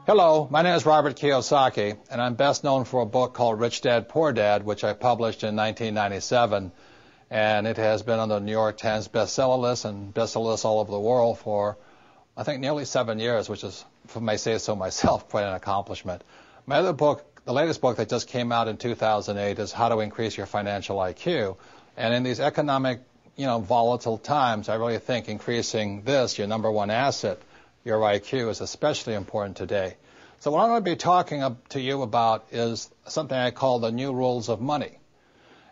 Hello, my name is Robert Kiyosaki, and I'm best known for a book called Rich Dad, Poor Dad, which I published in 1997, and it has been on the New York Times bestseller list and bestseller list all over the world for, I think, nearly 7 years, which is, if I may say so myself, quite an accomplishment. My other book, the latest book that just came out in 2008, is How to Increase Your Financial IQ, and in these economic, volatile times, I really think increasing this, your number one asset, your IQ, is especially important today. So what I'm going to be talking to you about is something I call the new rules of money.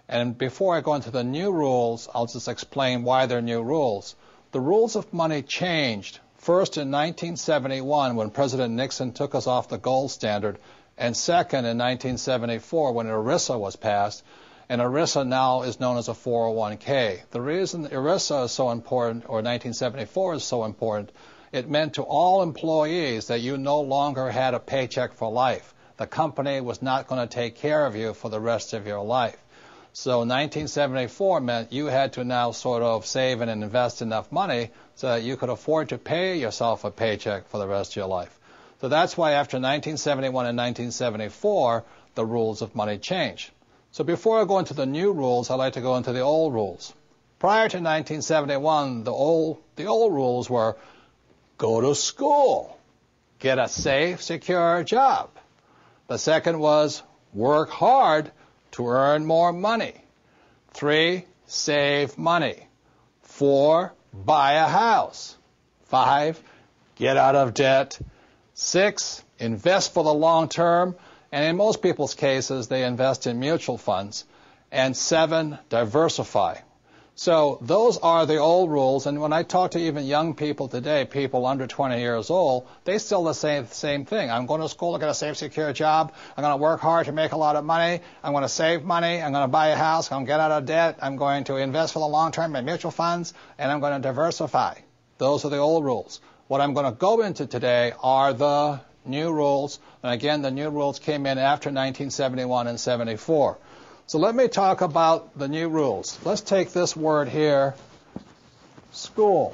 And before I go into the new rules, I'll just explain why they're new rules. The rules of money changed first in 1971 when President Nixon took us off the gold standard, and second in 1974 when ERISA was passed. And ERISA now is known as a 401k. The reason ERISA is so important, or 1974 is so important, it meant to all employees that you no longer had a paycheck for life. The company was not going to take care of you for the rest of your life. So 1974 meant you had to now sort of save and invest enough money so that you could afford to pay yourself a paycheck for the rest of your life. So that's why after 1971 and 1974, the rules of money changed. So before I go into the new rules, I'd like to go into the old rules. Prior to 1971, the old rules were: go to school, get a safe, secure job. The second was work hard to earn more money. 3, save money. 4, buy a house. 5, get out of debt. 6, invest for the long term. And in most people's cases, they invest in mutual funds. And 7, diversify. So those are the old rules, and when I talk to even young people today, people under 20 years old, they still the same thing. I'm going to school to get a safe, secure job. I'm going to work hard to make a lot of money. I'm going to save money. I'm going to buy a house. I'm going to get out of debt. I'm going to invest for the long term in mutual funds, and I'm going to diversify. Those are the old rules. What I'm going to go into today are the new rules, and again, the new rules came in after 1971 and 74. So let me talk about the new rules. Let's take this word here, school.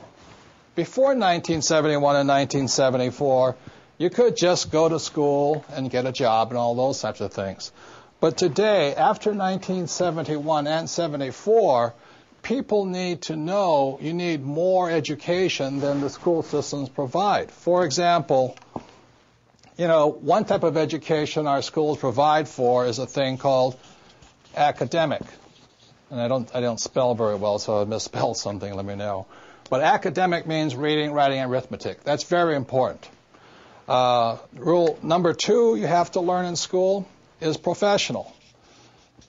Before 1971 and 1974, you could just go to school and get a job and all those types of things. But today, after 1971 and 74, people need to know you need more education than the school systems provide. For example, one type of education our schools provide for is a thing called academic. And I don't spell very well, so if I misspelled something, let me know. But academic means reading, writing, and arithmetic. That's very important. Rule number 2 you have to learn in school is professional.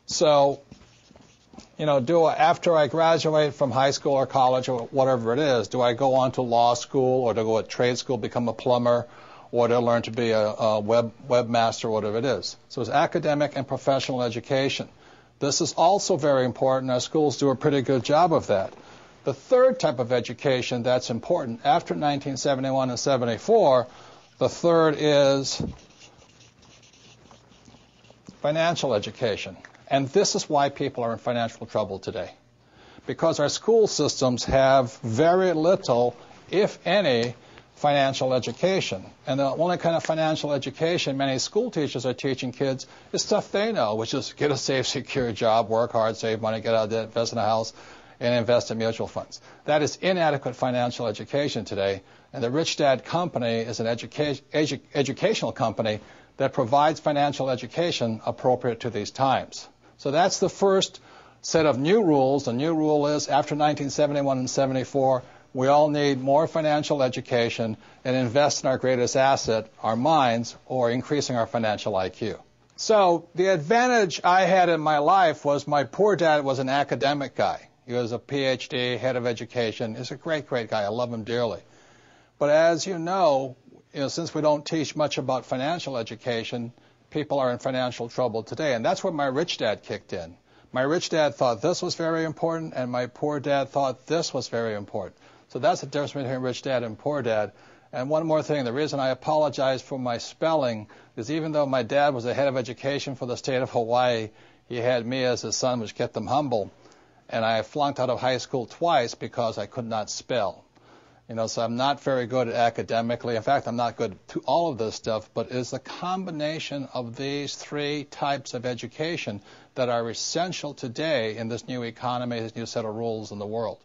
So, after I graduate from high school or college or whatever it is, do I go on to law school or to go to trade school, become a plumber, or to learn to be a webmaster, whatever it is? So it's academic and professional education. This is also very important. Our schools do a pretty good job of that. The third type of education that's important after 1971 and 74, the third is financial education. And this is why people are in financial trouble today. Because our school systems have very little, if any, financial education. And the only kind of financial education many school teachers are teaching kids is stuff they know, which is get a safe, secure job, work hard, save money, get out of debt, invest in a house, and invest in mutual funds. That is inadequate financial education today. And the Rich Dad Company is an educational company that provides financial education appropriate to these times. So that's the first set of new rules. The new rule is after 1971 and 74, we all need more financial education and invest in our greatest asset, our minds, or increasing our financial IQ. So the advantage I had in my life was my poor dad was an academic guy. He was a PhD, head of education. He's a great, great guy. I love him dearly. But as you know, since we don't teach much about financial education, people are in financial trouble today. And that's where my rich dad kicked in. My rich dad thought this was very important, and my poor dad thought this was very important. So that's the difference between rich dad and poor dad. And one more thing, the reason I apologize for my spelling is even though my dad was the head of education for the state of Hawaii, he had me as his son, which kept him humble. And I flunked out of high school twice because I could not spell. So I'm not very good academically. In fact, I'm not good to all of this stuff, but it's the combination of these three types of education that are essential today in this new economy, this new set of rules in the world.